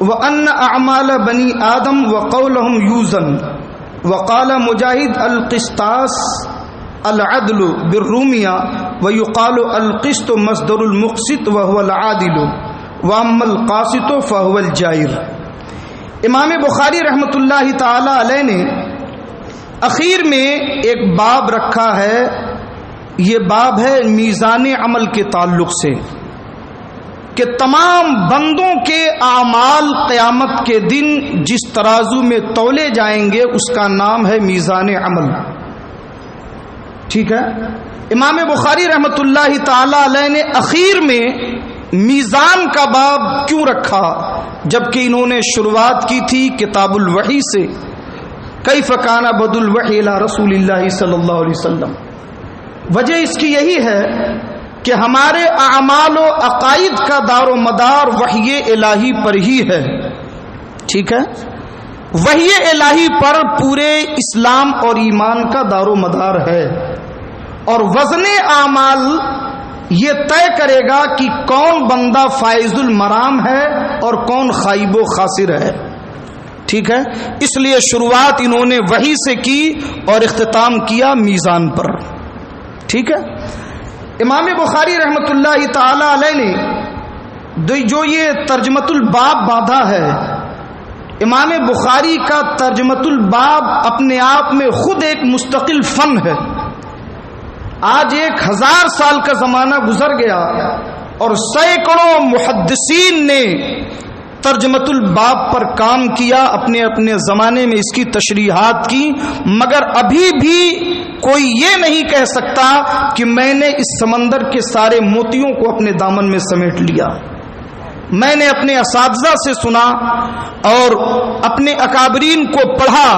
وأن أعمال بني آدم وقولهم يوزن وقال مجاہد القسطاس العدل بالرومیہ ويقال القسط مصدر المقسط وهو العادل واما القاسط فهو الجائر۔ امام بخاری رحمۃ اللہ تعالی علیہ نے اخیر میں ایک باب رکھا ہے، یہ باب ہے میزان عمل کے تعلق سے، کہ تمام بندوں کے اعمال قیامت کے دن جس ترازو میں تولے جائیں گے اس کا نام ہے میزان عمل۔ ٹھیک ہے، امام بخاری رحمۃ اللہ تعالی علیہ نے اخیر میں میزان کا باب کیوں رکھا، جبکہ انہوں نے شروعات کی تھی کتاب الوحی سے، کیف کان بدء الوحی الی رسول اللہ صلی اللہ علیہ وسلم۔ وجہ اس کی یہی ہے کہ ہمارے اعمال و عقائد کا دار و مدار وحی الہی پر ہی ہے۔ ٹھیک ہے، وحی الہی پر پورے اسلام اور ایمان کا دار و مدار ہے، اور وزن اعمال یہ طے کرے گا کہ کون بندہ فائز المرام ہے اور کون خائب و خاسر ہے۔ ٹھیک ہے، اس لیے شروعات انہوں نے وحی سے کی اور اختتام کیا میزان پر۔ ٹھیک ہے، امام بخاری رحمۃ اللہ تعالی علیہ نے جو یہ ترجمۃ الباب باندھا ہے، امام بخاری کا ترجمۃ الباب اپنے آپ میں خود ایک مستقل فن ہے۔ آج 1000 سال کا زمانہ گزر گیا اور سینکڑوں محدثین نے ترجمۃ الباب پر کام کیا، اپنے اپنے زمانے میں اس کی تشریحات کی، مگر ابھی بھی کوئی یہ نہیں کہہ سکتا کہ میں نے اس سمندر کے سارے موتیوں کو اپنے دامن میں سمیٹ لیا۔ میں نے اپنے اساتذہ سے سنا اور اپنے اکابرین کو پڑھا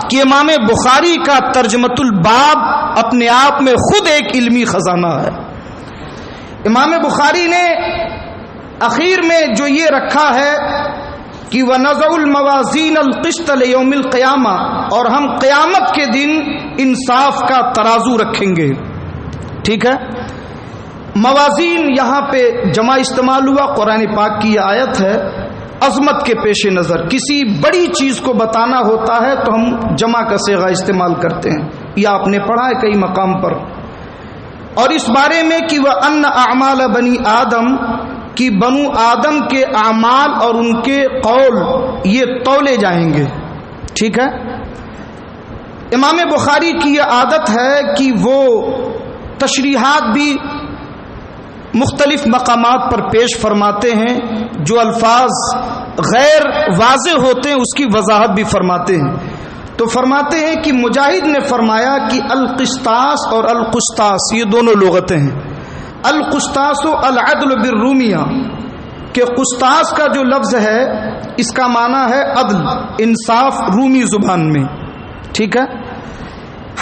کہ امام بخاری کا ترجمۃ الباب اپنے آپ میں خود ایک علمی خزانہ ہے۔ امام بخاری نے اخیر میں جو یہ رکھا ہے کہ وَنَضَعُ الْمَوَازِينَ الْقِسْطَ لِيَوْمِ الْقِيَامَةِ، اور ہم قیامت کے دن انصاف کا ترازو رکھیں گے۔ ٹھیک ہے، موازین یہاں پہ جمع استعمال ہوا، قرآن پاک کی یہ آیت ہے۔ عظمت کے پیش نظر کسی بڑی چیز کو بتانا ہوتا ہے تو ہم جمع کا صیغہ استعمال کرتے ہیں، یہ آپ نے پڑھا ہے کئی مقام پر۔ اور اس بارے میں کہ وَأَنَّ أَعْمَالَ بَنِي آدم، کہ بنو آدم کے اعمال اور ان کے قول یہ تولے جائیں گے۔ ٹھیک ہے، امام بخاری کی یہ عادت ہے کہ وہ تشریحات بھی مختلف مقامات پر پیش فرماتے ہیں، جو الفاظ غیر واضح ہوتے ہیں اس کی وضاحت بھی فرماتے ہیں۔ تو فرماتے ہیں کہ مجاہد نے فرمایا کہ القسطاس اور القسطاس یہ دونوں لغتیں ہیں۔ القسطاس العدل بالرومیہ، کہ قسطاس کا جو لفظ ہے اس کا معنی ہے عدل، انصاف رومی زبان میں۔ ٹھیک ہے،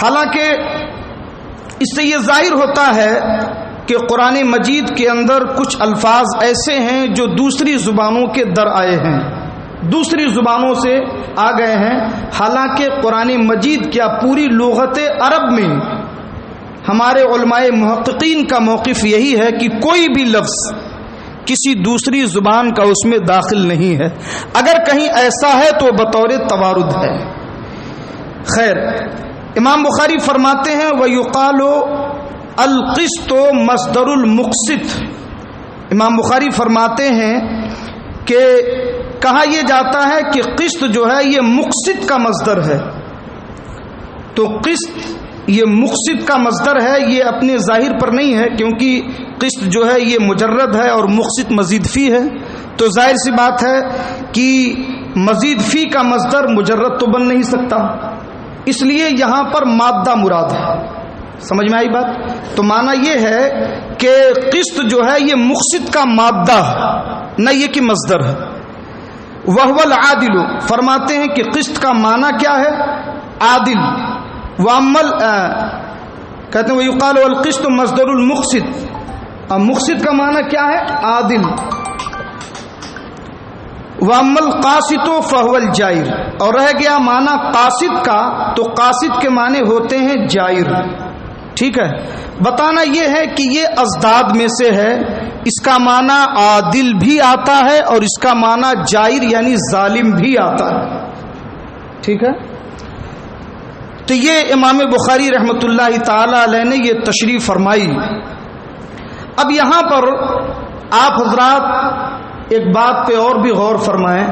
حالانکہ اس سے یہ ظاہر ہوتا ہے کہ قرآن مجید کے اندر کچھ الفاظ ایسے ہیں جو دوسری زبانوں کے در آئے ہیں، دوسری زبانوں سے آ گئے ہیں۔ حالانکہ قرآن مجید کیا پوری لغت عرب میں ہمارے علماء محققین کا موقف یہی ہے کہ کوئی بھی لفظ کسی دوسری زبان کا اس میں داخل نہیں ہے، اگر کہیں ایسا ہے تو بطور توارد ہے۔ خیر، امام بخاری فرماتے ہیں وَيُقَالُ الْقِسْطُ مصدر المقسط۔ امام بخاری فرماتے ہیں کہ کہا یہ جاتا ہے کہ قسط جو ہے یہ مقسط کا مصدر ہے۔ تو قسط یہ مقسط کا مصدر ہے، یہ اپنے ظاہر پر نہیں ہے، کیونکہ قسط جو ہے یہ مجرد ہے اور مقسط مزید فی ہے، تو ظاہر سی بات ہے کہ مزید فی کا مصدر مجرد تو بن نہیں سکتا، اس لیے یہاں پر مادہ مراد ہے۔ سمجھ میں آئی بات؟ تو معنی یہ ہے کہ قسط جو ہے یہ مقسط کا مادہ نہ یہ کہ مصدر ہے۔ وَهُوَ الْعَادِلُ، فرماتے ہیں کہ قسط کا معنی کیا ہے؟ عادل۔ وَأَمَّا کہتے ہیں وَيُقَالُ الْقِسْطُ مصدر المقسط، مقسط کا معنی کیا ہے؟ عادل۔ وَأَمَّا الْقَاسِطُ فَهُوَ الْجَائِرُ، اور رہ گیا معنی قاصد کا، تو قاصد کے معنی ہوتے ہیں جائر۔ ٹھیک ہے، بتانا یہ ہے کہ یہ ازداد میں سے ہے. اس کا معنی عادل بھی آتا ہے اور اس کا معنی جائر یعنی ظالم بھی آتا ہے. ٹھیک ہے. تو یہ امام بخاری رحمۃ اللہ تعالی علیہ نے یہ تشریح فرمائی. اب یہاں پر آپ حضرات ایک بات پہ اور بھی غور فرمائیں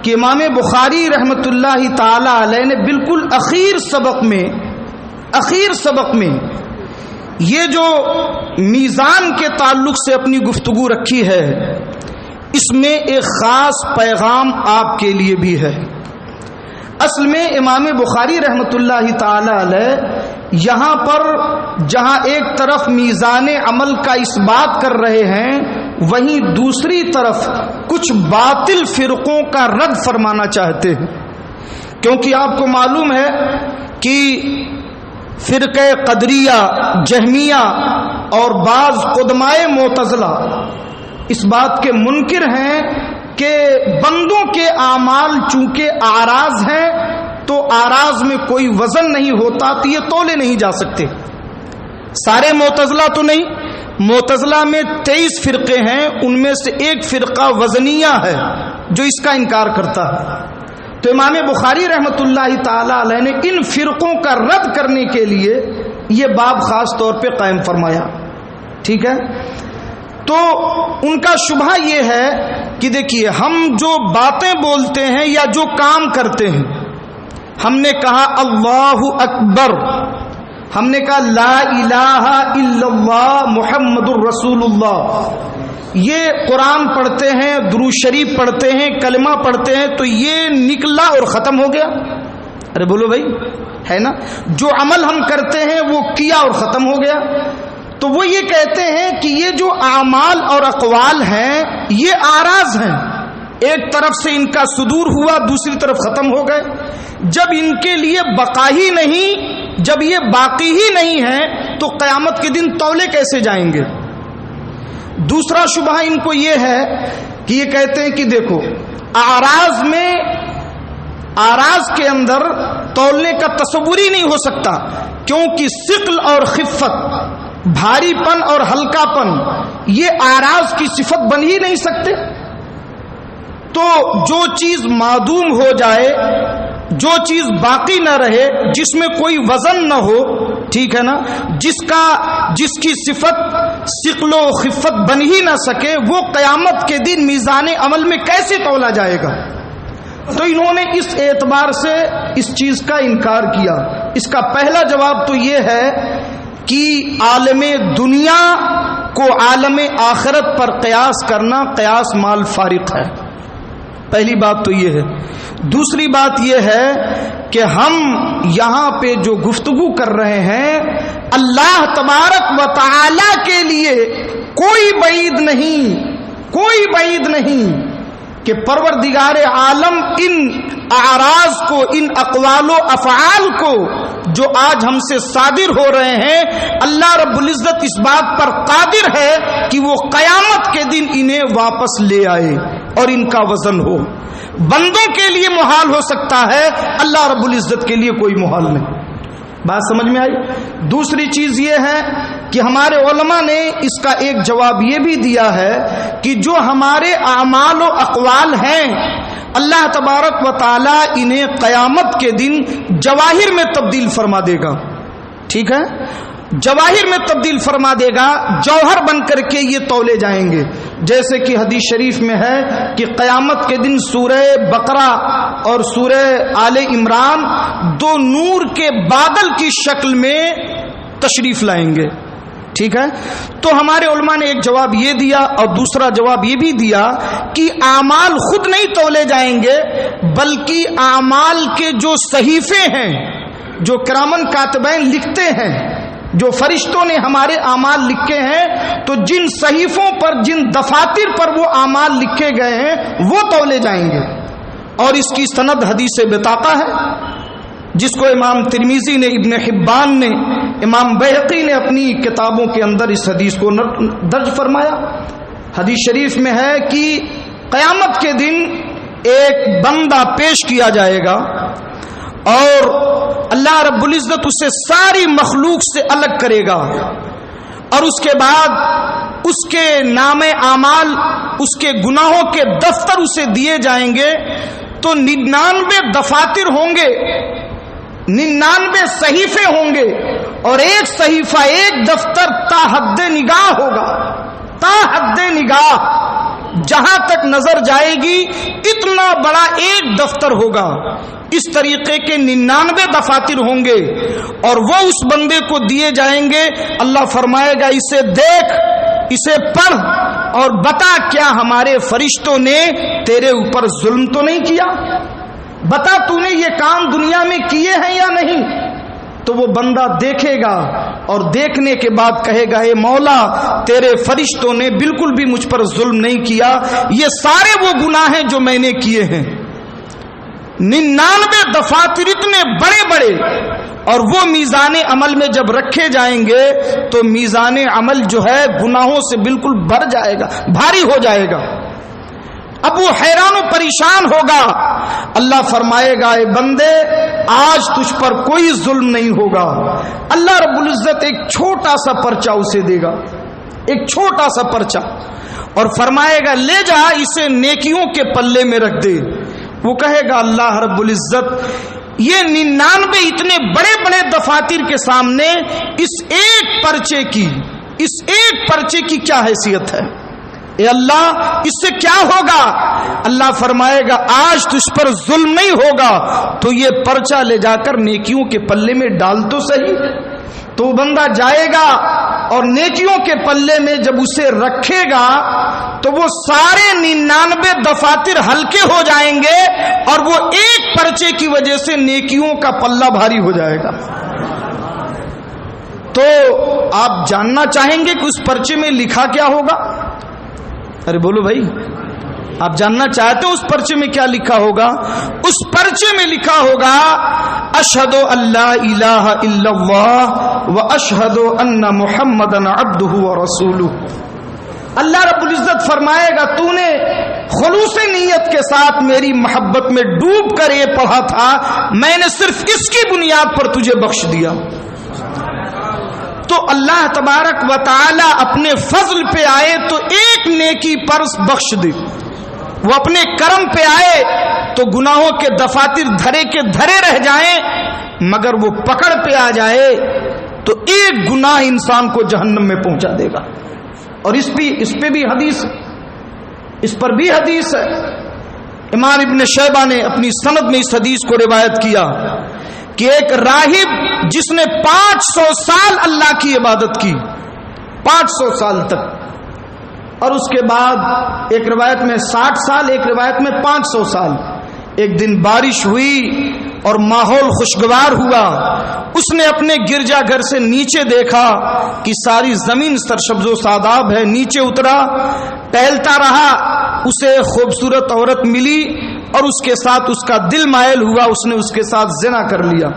کہ امام بخاری رحمۃ اللہ تعالی علیہ نے بالکل اخیر سبق میں یہ جو میزان کے تعلق سے اپنی گفتگو رکھی ہے، اس میں ایک خاص پیغام آپ کے لیے بھی ہے. اصل میں امام بخاری رحمۃ اللہ تعالی علیہ یہاں پر جہاں ایک طرف میزان عمل کا اس بات کر رہے ہیں، وہیں دوسری طرف کچھ باطل فرقوں کا رد فرمانا چاہتے ہیں. کیونکہ آپ کو معلوم ہے کہ فرقہ قدریہ، جہمیہ اور بعض قدمائے معتزلہ اس بات کے منکر ہیں کہ بندوں کے اعمال چونکہ اعراض ہیں تو اعراض میں کوئی وزن نہیں ہوتا تو یہ تولے نہیں جا سکتے. سارے معتزلہ تو نہیں، معتزلہ میں 23 فرقے ہیں، ان میں سے ایک فرقہ وزنیہ ہے جو اس کا انکار کرتا ہے. تو امام بخاری رحمۃ اللہ تعالی علیہ نے ان فرقوں کا رد کرنے کے لیے یہ باب خاص طور پہ قائم فرمایا. ٹھیک ہے. تو ان کا شبہ یہ ہے کہ دیکھیے ہم جو باتیں بولتے ہیں یا جو کام کرتے ہیں، ہم نے کہا اللہ اکبر، ہم نے کہا لا الہ الا اللہ محمد الرسول اللہ، یہ قرآن پڑھتے ہیں، درود شریف پڑھتے ہیں، کلمہ پڑھتے ہیں، تو یہ نکلا اور ختم ہو گیا. ارے بولو بھائی، ہے نا؟ جو عمل ہم کرتے ہیں وہ کیا اور ختم ہو گیا. تو وہ یہ کہتے ہیں کہ یہ جو اعمال اور اقوال ہیں یہ آراز ہیں، ایک طرف سے ان کا صدور ہوا، دوسری طرف ختم ہو گئے. جب ان کے لیے بقا ہی نہیں، جب یہ باقی ہی نہیں ہے تو قیامت کے دن تولے کیسے جائیں گے؟ دوسرا شبہ ان کو یہ ہے کہ یہ کہتے ہیں کہ دیکھو آراز کے اندر تولنے کا تصور ہی نہیں ہو سکتا، کیونکہ ثقل اور خفت، بھاری پن اور ہلکا پن یہ آراز کی صفت بن ہی نہیں سکتے. تو جو چیز معدوم ہو جائے، جو چیز باقی نہ رہے، جس میں کوئی وزن نہ ہو، ٹھیک ہے نا، جس کی صفت ثقل و خفت بن ہی نہ سکے، وہ قیامت کے دن میزان عمل میں کیسے تولا جائے گا؟ تو انہوں نے اس اعتبار سے اس چیز کا انکار کیا. اس کا پہلا جواب تو یہ ہے کہ عالم دنیا کو عالم آخرت پر قیاس کرنا قیاس مال فارق ہے. پہلی بات تو یہ ہے. دوسری بات یہ ہے کہ ہم یہاں پہ جو گفتگو کر رہے ہیں، اللہ تبارک و تعالی کے لیے کوئی بعید نہیں کہ پروردگار عالم ان اعراض کو، ان اقوال و افعال کو جو آج ہم سے صادر ہو رہے ہیں، اللہ رب العزت اس بات پر قادر ہے کہ وہ قیامت کے دن انہیں واپس لے آئے اور ان کا وزن ہو. بندوں کے لیے محال ہو سکتا ہے، اللہ رب العزت کے لیے کوئی محال نہیں. بات سمجھ میں آئی؟ دوسری چیز یہ ہے کہ ہمارے علماء نے اس کا ایک جواب یہ بھی دیا ہے کہ جو ہمارے اعمال و اقوال ہیں، اللہ تبارک و تعالی انہیں قیامت کے دن جواہر میں تبدیل فرما دے گا. ٹھیک ہے، جواہر میں تبدیل فرما دے گا، جوہر بن کر کے یہ تولے جائیں گے. جیسے کہ حدیث شریف میں ہے کہ قیامت کے دن سورہ بقرہ اور سورہ آل عمران دو نور کے بادل کی شکل میں تشریف لائیں گے. ٹھیک ہے. تو ہمارے علماء نے ایک جواب یہ دیا اور دوسرا جواب یہ بھی دیا کہ اعمال خود نہیں تولے جائیں گے، بلکہ اعمال کے جو صحیفے ہیں، جو کرامن کاتبین لکھتے ہیں، جو فرشتوں نے ہمارے اعمال لکھے ہیں، تو جن صحیفوں پر، جن دفاتر پر وہ اعمال لکھے گئے ہیں وہ تولے جائیں گے. اور اس کی سند حدیث بطاقہ ہے، جس کو امام ترمذی نے، ابن حبان نے، امام بیہقی نے اپنی کتابوں کے اندر اس حدیث کو درج فرمایا. حدیث شریف میں ہے کہ قیامت کے دن ایک بندہ پیش کیا جائے گا اور اللہ رب العزت اسے ساری مخلوق سے الگ کرے گا اور اس کے بعد اس کے نام اعمال، اس کے گناہوں کے دفتر اسے دیے جائیں گے تو 99 دفاتر ہوں گے، 99 صحیفے ہوں گے، اور ایک صحیفہ، ایک دفتر تا حد نگاہ ہوگا، تا حد نگاہ، جہاں تک نظر جائے گی اتنا بڑا ایک دفتر ہوگا۔ اس طریقے کے 99 دفاتر ہوں گے اور وہ اس بندے کو دیے جائیں گے۔ اللہ فرمائے گا اسے دیکھ، اسے پڑھ اور بتا کیا ہمارے فرشتوں نے تیرے اوپر ظلم تو نہیں کیا؟ بتا تو نے یہ کام دنیا میں کیے ہیں یا نہیں؟ تو وہ بندہ دیکھے گا اور دیکھنے کے بعد کہے گا اے مولا تیرے فرشتوں نے بالکل بھی مجھ پر ظلم نہیں کیا، یہ سارے وہ گناہ ہیں جو میں نے کیے ہیں۔ 99 دفاتر اتنے بڑے بڑے، اور وہ میزان عمل میں جب رکھے جائیں گے تو میزان عمل جو ہے گناہوں سے بالکل بھر جائے گا، بھاری ہو جائے گا۔ اب وہ حیران و پریشان ہوگا۔ اللہ فرمائے گا اے بندے آج تجھ پر کوئی ظلم نہیں ہوگا۔ اللہ رب العزت ایک چھوٹا سا پرچہ اسے دے گا، ایک چھوٹا سا پرچہ، اور فرمائے گا لے جا اسے نیکیوں کے پلے میں رکھ دے۔ وہ کہے گا اللہ رب العزت یہ 99 اتنے بڑے بڑے دفاتر کے سامنے اس ایک پرچے کی کیا حیثیت ہے؟ اے اللہ اس سے کیا ہوگا؟ اللہ فرمائے گا آج تجھ پر ظلم نہیں ہوگا، تو یہ پرچہ لے جا کر نیکیوں کے پلے میں ڈال تو صحیح۔ تو وہ بندہ جائے گا اور نیکیوں کے پلے میں جب اسے رکھے گا تو وہ سارے 99 دفاتر ہلکے ہو جائیں گے اور وہ ایک پرچے کی وجہ سے نیکیوں کا پلہ بھاری ہو جائے گا۔ تو آپ جاننا چاہیں گے کہ اس پرچے میں لکھا کیا ہوگا؟ ارے بولو بھائی، آپ جاننا چاہتے ہو اس پرچے میں کیا لکھا ہوگا؟ اس پرچے میں لکھا ہوگا اشہد ان لا الہ الا اللہ و اشہد ان محمدن عبدہ و رسولہ۔ اللہ رب العزت فرمائے گا تو نے خلوص نیت کے ساتھ میری محبت میں ڈوب کر یہ پڑھا تھا، میں نے صرف اس کی بنیاد پر تجھے بخش دیا۔ تو اللہ تبارک و تعالی اپنے فضل پہ آئے تو ایک نیکی پر بخش دے، وہ اپنے کرم پہ آئے تو گناہوں کے دفاتر دھرے کے دھرے رہ جائیں، مگر وہ پکڑ پہ آ جائے تو ایک گناہ انسان کو جہنم میں پہنچا دے گا۔ اور اس پہ بھی حدیث، اس پر بھی حدیث ہے۔ امام ابن شیبہ نے اپنی سند میں اس حدیث کو روایت کیا کہ ایک راہب جس نے 500 سال اللہ کی عبادت کی، 500 سال تک، اور اس کے بعد ایک روایت میں 60 سال، ایک روایت میں 500 سال، ایک دن بارش ہوئی اور ماحول خوشگوار ہوا، اس نے اپنے گرجا گھر سے نیچے دیکھا کہ ساری زمین سرسبز و شاداب ہے، نیچے اترا، ٹہلتا رہا، اسے خوبصورت عورت ملی اور اس کے ساتھ اس کا دل مائل ہوا، اس نے اس کے ساتھ زنا کر لیا۔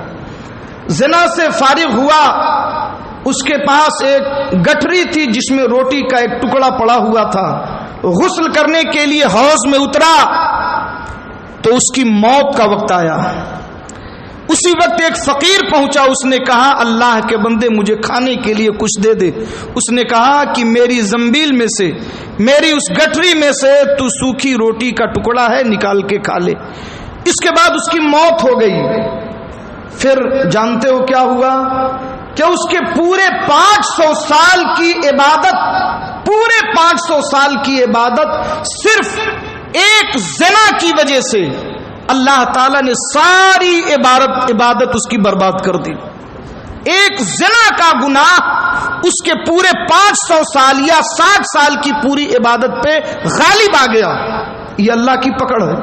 زنا سے فارغ ہوا، اس کے پاس ایک گٹھری تھی جس میں روٹی کا ایک ٹکڑا پڑا ہوا تھا، غسل کرنے کے لیے حوض میں اترا تو اس کی موت کا وقت آیا۔ اسی وقت ایک فقیر پہنچا، اس نے کہا اللہ کے بندے مجھے کھانے کے لیے کچھ دے دے۔ اس نے کہا کہ میری زنبیل میں سے، میری اس گٹھری میں سے تو سوکھی روٹی کا ٹکڑا ہے، نکال کے کھا لے۔ اس کے بعد اس کی موت ہو گئی۔ پھر جانتے ہو کیا ہوا؟ کہ اس کے پورے 500 سال کی عبادت، پورے 500 سال کی عبادت صرف ایک زنا کی وجہ سے اللہ تعالیٰ نے ساری عبادت اس کی برباد کر دی۔ ایک زنا کا گناہ اس کے پورے 500 سال یا 60 سال کی پوری عبادت پہ غالب آ گیا۔ یہ اللہ کی پکڑ ہے،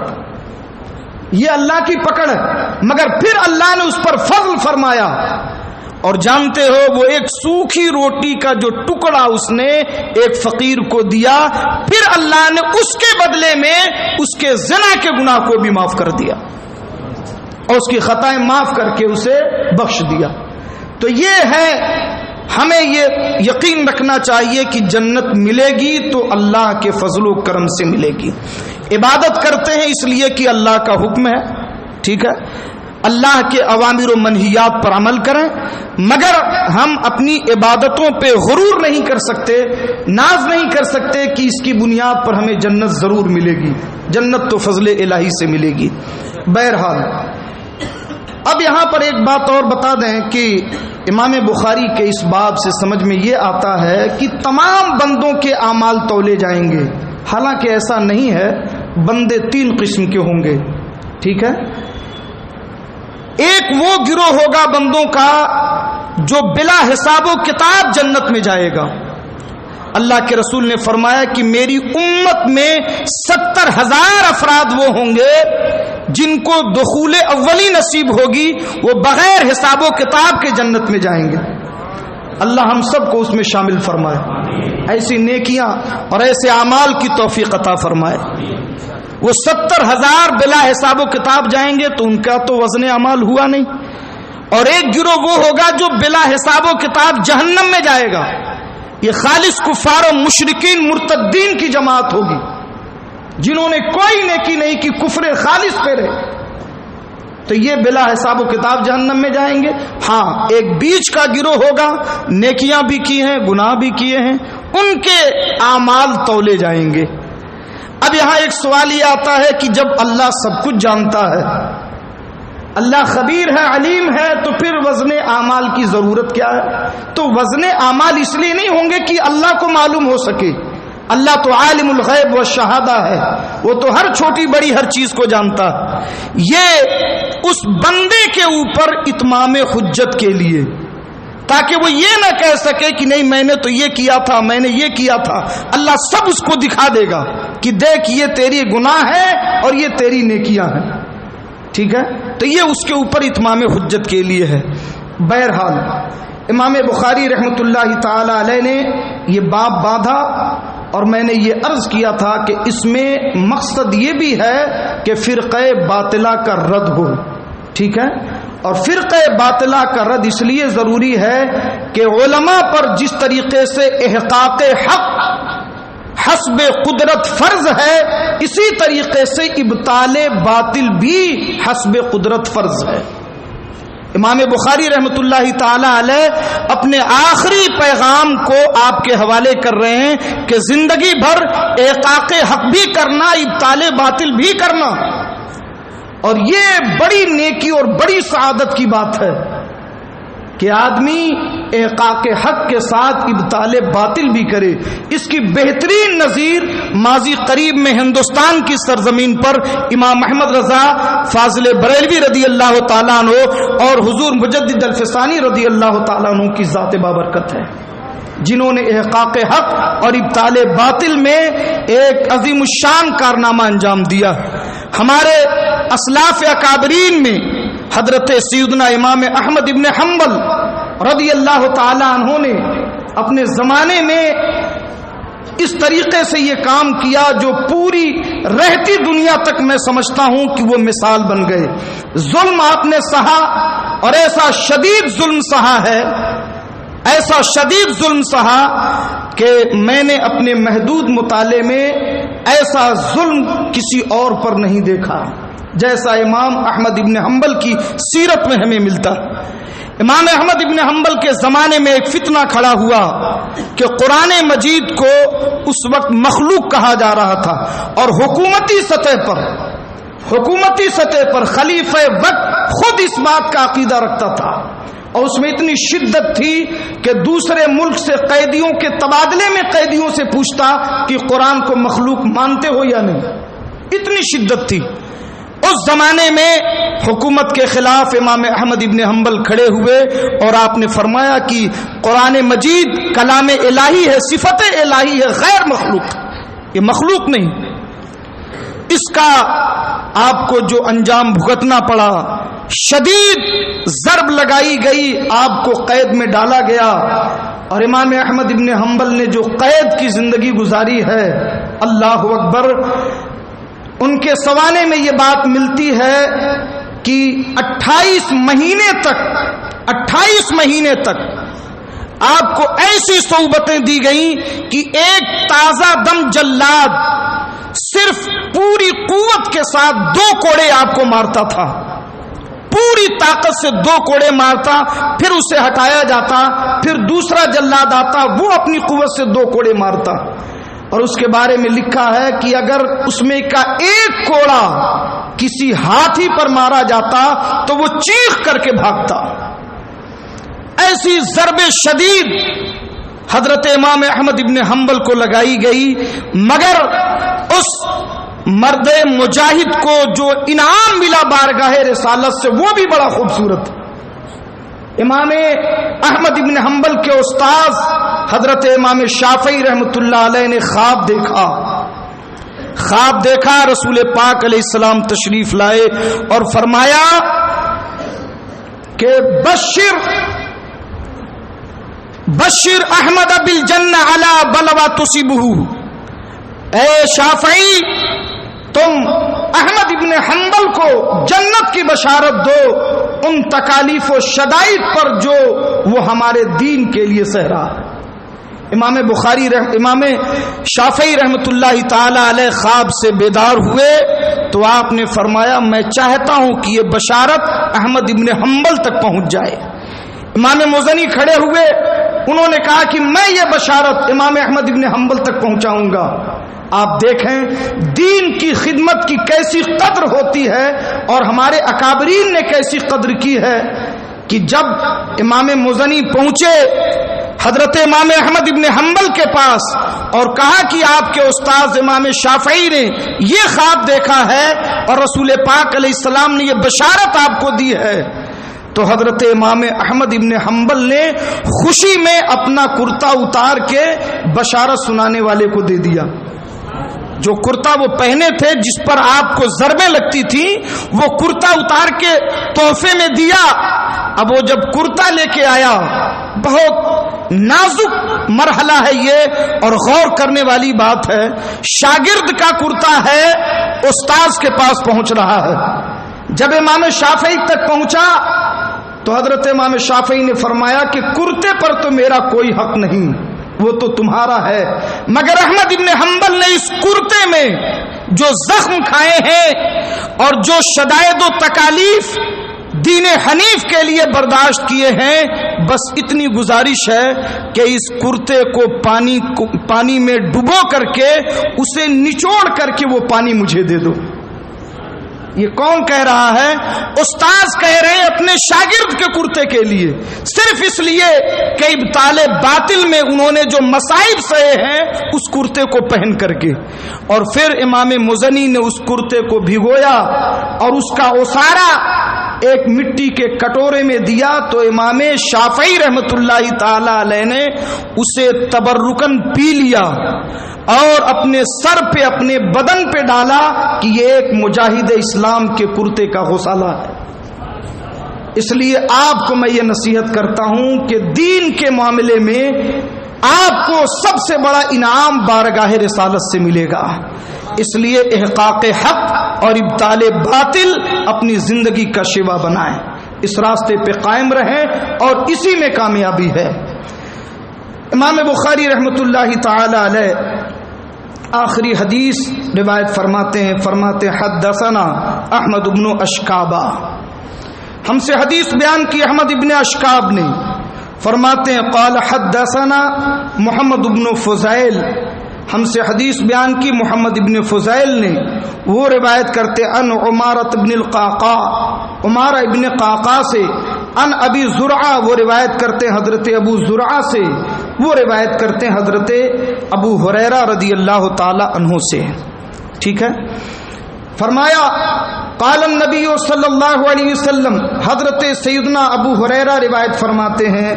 یہ اللہ کی پکڑ ہے۔ مگر پھر اللہ نے اس پر فضل فرمایا، اور جانتے ہو وہ ایک سوکھی روٹی کا جو ٹکڑا اس نے ایک فقیر کو دیا، پھر اللہ نے اس کے بدلے میں اس کے زنا کے گناہ کو بھی معاف کر دیا اور اس کی خطائیں معاف کر کے اسے بخش دیا۔ تو یہ ہے، ہمیں یہ یقین رکھنا چاہیے کہ جنت ملے گی تو اللہ کے فضل و کرم سے ملے گی۔ عبادت کرتے ہیں اس لیے کہ اللہ کا حکم ہے، ٹھیک ہے، اللہ کے اوامر و منہیات پر عمل کریں، مگر ہم اپنی عبادتوں پہ غرور نہیں کر سکتے، ناز نہیں کر سکتے کہ اس کی بنیاد پر ہمیں جنت ضرور ملے گی، جنت تو فضل الہی سے ملے گی۔ بہرحال اب یہاں پر ایک بات اور بتا دیں کہ امام بخاری کے اس باب سے سمجھ میں یہ آتا ہے کہ تمام بندوں کے اعمال تولے جائیں گے، حالانکہ ایسا نہیں ہے، بندے تین قسم کے ہوں گے، ٹھیک ہے۔ ایک وہ گروہ ہوگا بندوں کا جو بلا حساب و کتاب جنت میں جائے گا۔ اللہ کے رسول نے فرمایا کہ میری امت میں 70,000 افراد وہ ہوں گے جن کو دخول اولی نصیب ہوگی، وہ بغیر حساب و کتاب کے جنت میں جائیں گے۔ اللہ ہم سب کو اس میں شامل فرمائے، ایسی نیکیاں اور ایسے اعمال کی توفیق عطا فرمائے۔ وہ 70,000 بلا حساب و کتاب جائیں گے تو ان کا تو وزن اعمال ہوا نہیں، اور ایک گروہ وہ ہوگا جو بلا حساب و کتاب جہنم میں جائے گا۔ یہ خالص کفار و مشرکین مرتدین کی جماعت ہوگی جنہوں نے کوئی نیکی نہیں کی، کفر خالص پہ رہے، تو یہ بلا حساب و کتاب جہنم میں جائیں گے۔ ہاں ایک بیچ کا گروہ ہوگا، نیکیاں بھی کی ہیں گناہ بھی کیے ہیں، ان کے اعمال تولے جائیں گے۔ اب یہاں ایک سوال یہ آتا ہے کہ جب اللہ سب کچھ جانتا ہے، اللہ خبیر ہے، علیم ہے، تو پھر وزن اعمال کی ضرورت کیا ہے؟ تو وزن اعمال اس لیے نہیں ہوں گے کہ اللہ کو معلوم ہو سکے، اللہ تو عالم الغیب والشہادہ ہے، وہ تو ہر چھوٹی بڑی ہر چیز کو جانتا ہے۔ یہ اس بندے کے اوپر اتمام حجت کے لیے، تاکہ وہ یہ نہ کہہ سکے کہ نہیں میں نے تو یہ کیا تھا، میں نے یہ کیا تھا۔ اللہ سب اس کو دکھا دے گا کہ دیکھ یہ تیری گناہ ہے اور یہ تیری نیکیاں ہیں، ٹھیک ہے۔ تو یہ اس کے اوپر اتمام حجت کے لیے ہے۔ بہرحال امام بخاری رحمۃ اللہ تعالی علیہ نے یہ باب باندھا، اور میں نے یہ عرض کیا تھا کہ اس میں مقصد یہ بھی ہے کہ فرقہ باطلہ کا رد ہو، ٹھیک ہے۔ اور فرقہ باطلہ کا رد اس لیے ضروری ہے کہ علماء پر جس طریقے سے احقاق حق حسب قدرت فرض ہے، اسی طریقے سے ابطال باطل بھی حسب قدرت فرض ہے۔ امام بخاری رحمۃ اللہ تعالی علیہ اپنے آخری پیغام کو آپ کے حوالے کر رہے ہیں کہ زندگی بھر احقاق حق بھی کرنا، ابطال باطل بھی کرنا، اور یہ بڑی نیکی اور بڑی سعادت کی بات ہے کہ آدمی احقاق حق کے ساتھ ابطال باطل بھی کرے۔ اس کی بہترین نظیر ماضی قریب میں ہندوستان کی سرزمین پر امام احمد رضا فاضل بریلوی رضی اللہ تعالیٰ عنہ اور حضور مجدد الفسانی رضی اللہ تعالیٰ عنہ کی ذات بابرکت ہے، جنہوں نے احقاق حق اور ابطال باطل میں ایک عظیم الشان کارنامہ انجام دیا۔ ہمارے اسلاف اکابرین میں حضرت سیدنا امام احمد ابن حنبل رضی اللہ تعالی عنہ نے اپنے زمانے میں اس طریقے سے یہ کام کیا جو پوری رہتی دنیا تک میں سمجھتا ہوں کہ وہ مثال بن گئے۔ ظلم آپ نے سہا، اور ایسا شدید ظلم سہا ہے، ایسا شدید ظلم سہا کہ میں نے اپنے محدود مطالعے میں ایسا ظلم کسی اور پر نہیں دیکھا جیسا امام احمد ابن حنبل کی سیرت میں ہمیں ملتا۔ امام احمد ابن حنبل کے زمانے میں ایک فتنہ کھڑا ہوا کہ قرآن مجید کو اس وقت مخلوق کہا جا رہا تھا، اور حکومتی سطح پر خلیفہ وقت خود اس بات کا عقیدہ رکھتا تھا، اور اس میں اتنی شدت تھی کہ دوسرے ملک سے قیدیوں کے تبادلے میں قیدیوں سے پوچھتا کہ قرآن کو مخلوق مانتے ہو یا نہیں، اتنی شدت تھی۔ اس زمانے میں حکومت کے خلاف امام احمد ابن حنبل کھڑے ہوئے، اور آپ نے فرمایا کہ قرآن مجید کلام الہی ہے، صفت الہی ہے، غیر مخلوق، یہ مخلوق نہیں۔ اس کا آپ کو جو انجام بھگتنا پڑا، شدید ضرب لگائی گئی، آپ کو قید میں ڈالا گیا، اور امام احمد ابن حنبل نے جو قید کی زندگی گزاری ہے، اللہ اکبر۔ ان کے سوانے میں یہ بات ملتی ہے کہ 28 مہینے تک آپ کو ایسی صحبتیں دی گئیں کہ ایک تازہ دم جلاد صرف پوری قوت کے ساتھ 2 کوڑے آپ کو مارتا تھا، پوری طاقت سے 2 کوڑے مارتا، پھر اسے ہٹایا جاتا، پھر دوسرا جلاد آتا، وہ اپنی قوت سے 2 کوڑے مارتا، اور اس کے بارے میں لکھا ہے کہ اگر اس میں کا ایک کوڑا کسی ہاتھی پر مارا جاتا تو وہ چیخ کر کے بھاگتا۔ ایسی ضرب شدید حضرت امام احمد ابن حنبل کو لگائی گئی، مگر اس مرد مجاہد کو جو انعام ملا بارگاہ رسالت سے وہ بھی بڑا خوبصورت۔ امام احمد ابن حنبل کے استاذ حضرت امام شافعی رحمۃ اللہ علیہ نے خواب دیکھا، رسول پاک علیہ السلام تشریف لائے اور فرمایا کہ بشر احمد بالجنہ علی بلوى تصیبہ، اے شافعی تم احمد ابن حنبل کو جنت کی بشارت دو ان تکالیف و شدائد پر جو وہ ہمارے دین کے لیے سہ رہا ہے۔ امام شافعی رحمۃ اللہ تعالی علیہ خواب سے بیدار ہوئے تو آپ نے فرمایا میں چاہتا ہوں کہ یہ بشارت احمد ابن حنبل تک پہنچ جائے۔ امام مزنی کھڑے ہوئے، انہوں نے کہا کہ میں یہ بشارت امام احمد ابن حنبل تک پہنچاؤں گا۔ آپ دیکھیں دین کی خدمت کی کیسی قدر ہوتی ہے اور ہمارے اکابرین نے کیسی قدر کی ہے کہ جب امام مزنی پہنچے حضرت امام احمد ابن حنبل کے پاس اور کہا کہ آپ کے استاذ امام شافعی نے یہ خواب دیکھا ہے اور رسول پاک علیہ السلام نے یہ بشارت آپ کو دی ہے، تو حضرت امام احمد ابن حنبل نے خوشی میں اپنا کرتا اتار کے بشارت سنانے والے کو دے دیا۔ جو کرتا وہ پہنے تھے جس پر آپ کو ضربیں لگتی تھی وہ کرتا اتار کے تحفے میں دیا۔ اب وہ جب کرتا لے کے آیا، بہت نازک مرحلہ ہے یہ اور غور کرنے والی بات ہے، شاگرد کا کرتا ہے استاذ کے پاس پہنچ رہا ہے۔ جب امام شافعی تک پہنچا تو حضرت امام شافعی نے فرمایا کہ کرتے پر تو میرا کوئی حق نہیں، وہ تو تمہارا ہے، مگر احمد ابن حنبل نے اس کرتے میں جو زخم کھائے ہیں اور جو شدائد و تکالیف دین حنیف کے لیے برداشت کیے ہیں، بس اتنی گزارش ہے کہ اس کرتے کو پانی میں ڈبو کر کے اسے نچوڑ کر کے وہ پانی مجھے دے دو۔ یہ کون کہہ رہا ہے؟ استاذ کہہ رہے ہیں اپنے شاگرد کے کرتے کے لیے، صرف اس لیے کہ ابطال باطل میں انہوں نے جو مصائب سہے ہیں اس کرتے کو پہن کر کے۔ اور پھر امام مزنی نے اس کرتے کو بھگویا اور اس کا اوسارا ایک مٹی کے کٹورے میں دیا تو امام شافعی رحمت اللہ تعالی علیہ نے اسے تبرکن پی لیا اور اپنے سر پہ اپنے بدن پہ ڈالا کہ یہ ایک مجاہد اسلام کے کرتے کا غسالہ ہے۔ اس لیے آپ کو میں یہ نصیحت کرتا ہوں کہ دین کے معاملے میں آپ کو سب سے بڑا انعام بارگاہ رسالت سے ملے گا، اس لیے احقاق حق اور ابطال باطل اپنی زندگی کا شیوا بنائیں، اس راستے پہ قائم رہیں اور اسی میں کامیابی ہے۔ امام بخاری رحمت اللہ تعالی علیہ آخری حدیث روایت فرماتے حدثنا احمد بن اشکابہ، ہم سے حدیث بیان کی احمد ابن اشکاب نے، فرماتے ہیں قال حدثنا محمد بن فضیل، ہم سے حدیث بیان کی محمد ابن فضیل نے، وہ روایت کرتے ان عمارۃ بن القعقاع، عمارہ ابن قعقاع سے، ان ابی زرعہ، وہ روایت کرتے حضرت ابو زرعہ سے، وہ روایت کرتے حضرت ابو ہریرہ رضی اللہ تعالی عنہ سے۔ ٹھیک ہے، فرمایا قال النبی صلی اللہ علیہ وسلم، حضرت سیدنا ابو ہریرہ روایت فرماتے ہیں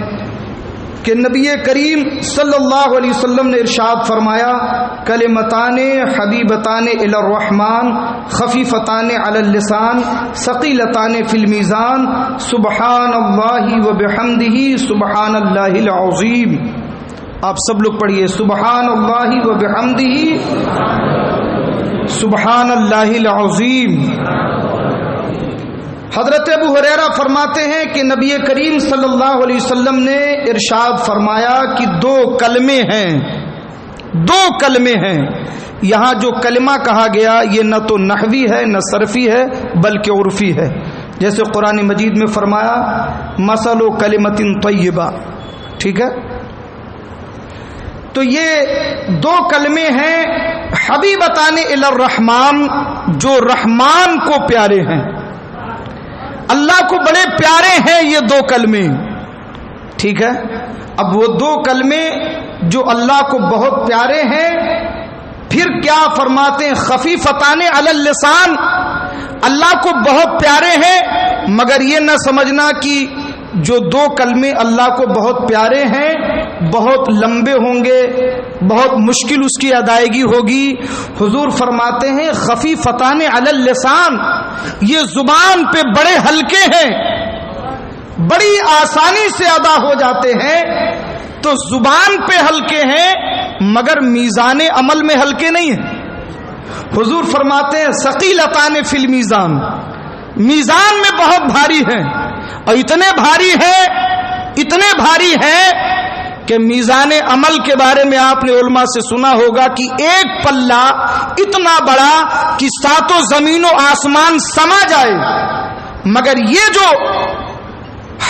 کہ نبی کریم صلی اللہ علیہ وسلم نے ارشاد فرمایا کلمتان حبیبتان الی الرحمن خفیفتان علی اللسان ثقیلتان فی المیزان سبحان اللہ وبحمدہ سبحان اللہ العظیم۔ آپ سب لوگ پڑھیے سبحان اللہ وبحمدہ سبحان اللہ العظیم۔ حضرت ابو ہریرہ فرماتے ہیں کہ نبی کریم صلی اللہ علیہ وسلم نے ارشاد فرمایا کہ دو کلمے ہیں، یہاں جو کلمہ کہا گیا یہ نہ تو نحوی ہے نہ صرفی ہے بلکہ عرفی ہے۔ جیسے قرآن مجید میں فرمایا مثل کلمۃ طیبہ، ٹھیک ہے؟ تو یہ دو کلمے ہیں حبیبتان الی الرحمن، جو رحمان کو پیارے ہیں، اللہ کو بڑے پیارے ہیں یہ دو کلمے، ٹھیک ہے؟ اب وہ دو کلمے جو اللہ کو بہت پیارے ہیں، پھر کیا فرماتے ہیں؟ خفیفتان علی اللسان، اللہ کو بہت پیارے ہیں، مگر یہ نہ سمجھنا کہ جو دو کلمے اللہ کو بہت پیارے ہیں بہت لمبے ہوں گے، بہت مشکل اس کی ادائیگی ہوگی۔ حضور فرماتے ہیں خفیفتان علی اللسان، یہ زبان پہ بڑے ہلکے ہیں، بڑی آسانی سے ادا ہو جاتے ہیں۔ تو زبان پہ ہلکے ہیں مگر میزان عمل میں ہلکے نہیں ہیں۔ حضور فرماتے ہیں ثقیلتان فی المیزان، میزان میں بہت بھاری ہیں، اور اتنے بھاری ہیں کہ میزان عمل کے بارے میں آپ نے علماء سے سنا ہوگا کہ ایک پلہ اتنا بڑا کہ ساتوں زمین و آسمان سما جائے، مگر یہ جو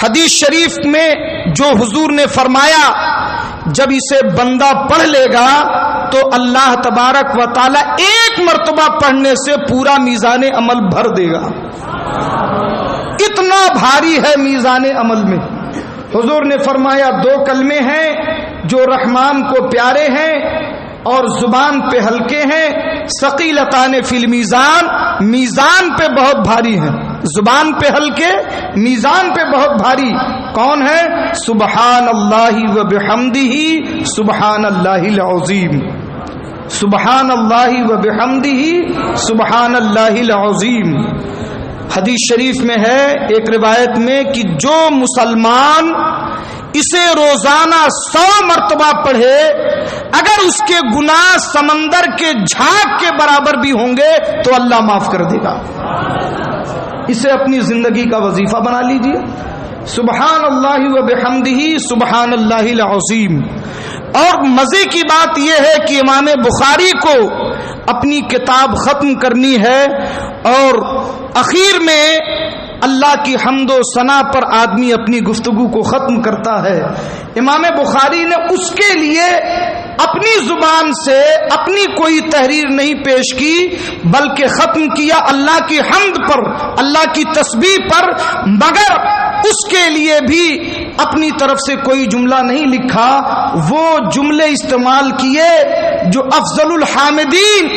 حدیث شریف میں جو حضور نے فرمایا جب اسے بندہ پڑھ لے گا تو اللہ تبارک و تعالی ایک مرتبہ پڑھنے سے پورا میزان عمل بھر دے گا، اتنا بھاری ہے میزان عمل میں۔ حضور نے فرمایا دو کلمے ہیں جو رحمان کو پیارے ہیں اور زبان پہ ہلکے ہیں، ثقیلتان فی المیزان، میزان پہ بہت بھاری ہیں، زبان پہ ہلکے، میزان پہ بہت بھاری۔ کون ہے؟ سبحان اللہ و بحمدہ سبحان اللہ العظیم، سبحان اللہ و بحمدہ سبحان اللہ العظیم۔ حدیث شریف میں ہے ایک روایت میں کہ جو مسلمان اسے روزانہ 100 مرتبہ پڑھے، اگر اس کے گناہ سمندر کے جھاگ کے برابر بھی ہوں گے تو اللہ معاف کر دے گا۔ اسے اپنی زندگی کا وظیفہ بنا لیجئے، سبحان اللہ و بحمدہ سبحان اللہ العظیم۔ اور مزے کی بات یہ ہے کہ امام بخاری کو اپنی کتاب ختم کرنی ہے اور اخیر میں اللہ کی حمد و ثنا پر آدمی اپنی گفتگو کو ختم کرتا ہے۔ امام بخاری نے اس کے لیے اپنی زبان سے اپنی کوئی تحریر نہیں پیش کی، بلکہ ختم کیا اللہ کی حمد پر، اللہ کی تسبیح پر، مگر اس کے لیے بھی اپنی طرف سے کوئی جملہ نہیں لکھا، وہ جملے استعمال کیے جو افضل الحامدین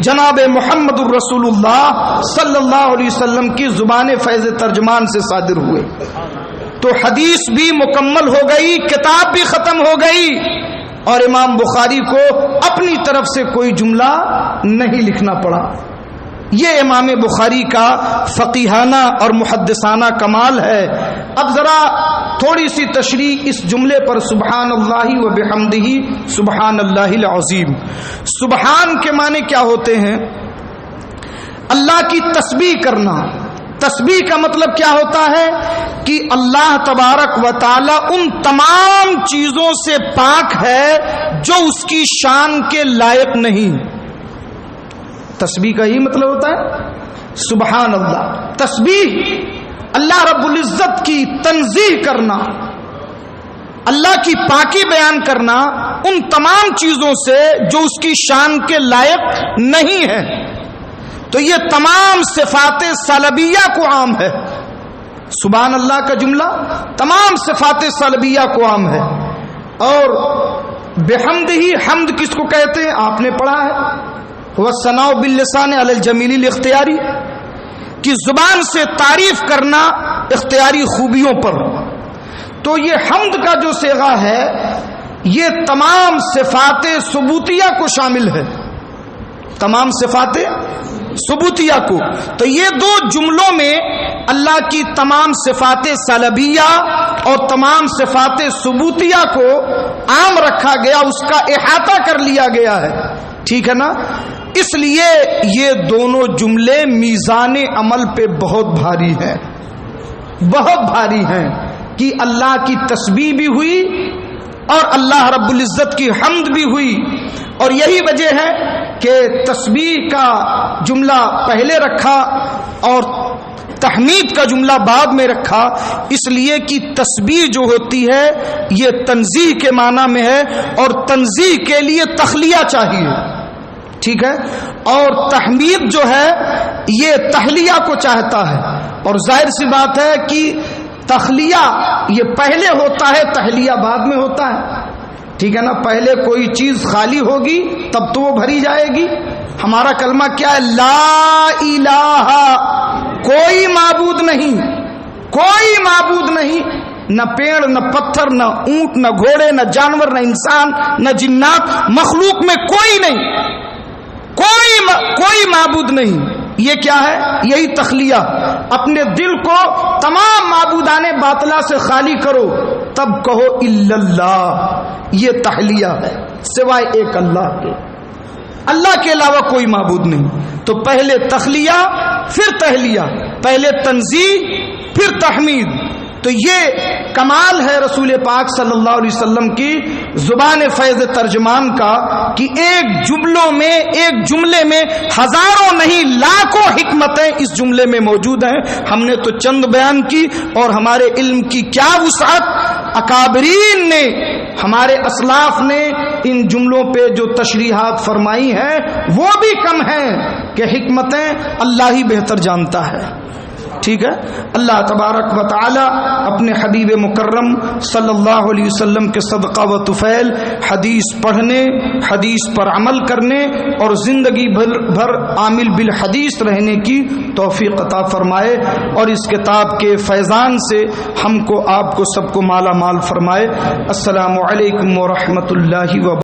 جناب محمد الرسول اللہ صلی اللہ علیہ وسلم کی زبان فیض ترجمان سے صادر ہوئے۔ تو حدیث بھی مکمل ہو گئی، کتاب بھی ختم ہو گئی، اور امام بخاری کو اپنی طرف سے کوئی جملہ نہیں لکھنا پڑا۔ یہ امام بخاری کا فقیہانہ اور محدثانہ کمال ہے۔ اب ذرا تھوڑی سی تشریح اس جملے پر، سبحان اللہ و بحمدہ سبحان اللہ العظیم۔ سبحان کے معنی کیا ہوتے ہیں؟ اللہ کی تسبیح کرنا۔ تسبیح کا مطلب کیا ہوتا ہے کہ اللہ تبارک و تعالی ان تمام چیزوں سے پاک ہے جو اس کی شان کے لائق نہیں۔ تسبیح کا ہی مطلب ہوتا ہے سبحان اللہ۔ تسبیح اللہ رب العزت کی تنزیہ کرنا، اللہ کی پاکی بیان کرنا ان تمام چیزوں سے جو اس کی شان کے لائق نہیں ہے۔ تو یہ تمام صفات سلبیہ کو عام ہے۔ سبحان اللہ کا جملہ تمام صفات سلبیہ کو عام ہے۔ اور بحمدہ، حمد کس کو کہتے ہیں؟ آپ نے پڑھا ہے، والثناء باللسان علی الجمیل الاختیاری، کہ زبان سے تعریف کرنا اختیاری خوبیوں پر۔ تو یہ حمد کا جو صیغہ ہے یہ تمام صفات ثبوتیہ کو شامل ہے، تمام صفات ثبوتیہ کو۔ تو یہ دو جملوں میں اللہ کی تمام صفات سلبیہ اور تمام صفات ثبوتیہ کو عام رکھا گیا، اس کا احاطہ کر لیا گیا ہے، ٹھیک ہے نا؟ اس لیے یہ دونوں جملے میزان عمل پہ بہت بھاری ہیں، بہت بھاری ہیں، کہ اللہ کی تسبیح بھی ہوئی اور اللہ رب العزت کی حمد بھی ہوئی۔ اور یہی وجہ ہے کہ تسبیح کا جملہ پہلے رکھا اور تحمید کا جملہ بعد میں رکھا اس لیے کہ تسبیح جو ہوتی ہے یہ تنزیہ کے معنی میں ہے، اور تنزیہ کے لیے تخلیہ چاہیے، ٹھیک ہے، اور تحمید جو ہے یہ تحلیہ کو چاہتا ہے، اور ظاہر سی بات ہے کہ تخلیہ یہ پہلے ہوتا ہے، تحلیہ بعد میں ہوتا ہے، ٹھیک ہے نا۔ پہلے کوئی چیز خالی ہوگی تب تو وہ بھری جائے گی۔ ہمارا کلمہ کیا ہے؟ لا الہ، کوئی معبود نہیں، کوئی معبود نہیں، نہ پیڑ نہ پتھر نہ اونٹ نہ گھوڑے نہ جانور نہ انسان نہ جنات، مخلوق میں کوئی نہیں، کوئی معبود نہیں۔ یہ کیا ہے؟ یہی تخلیہ۔ اپنے دل کو تمام معبودان باطلہ سے خالی کرو تب کہو الا اللہ، یہ تحلیہ ہے، سوائے ایک اللہ کے، اللہ کے علاوہ کوئی معبود نہیں۔ تو پہلے تخلیہ پھر تحلیہ، پہلے تنزیہ پھر تحمید۔ تو یہ کمال ہے رسول پاک صلی اللہ علیہ وسلم کی زبان فیض ترجمان کا کہ ایک جملے میں ہزاروں نہیں لاکھوں حکمتیں اس جملے میں موجود ہیں۔ ہم نے تو چند بیان کی، اور ہمارے علم کی کیا وسعت، اکابرین نے، ہمارے اسلاف نے ان جملوں پہ جو تشریحات فرمائی ہیں وہ بھی کم ہیں کہ حکمتیں اللہ ہی بہتر جانتا ہے، ٹھیک ہے۔ اللہ تبارک و تعالی اپنے حبیب مکرم صلی اللہ علیہ وسلم کے صدقہ و طفیل حدیث پڑھنے، حدیث پر عمل کرنے اور زندگی بھر عامل بالحدیث رہنے کی توفیق عطا فرمائے، اور اس کتاب کے فیضان سے ہم کو، آپ کو، سب کو مالا مال فرمائے۔ السلام علیکم ورحمۃ اللہ وبرکاتہ۔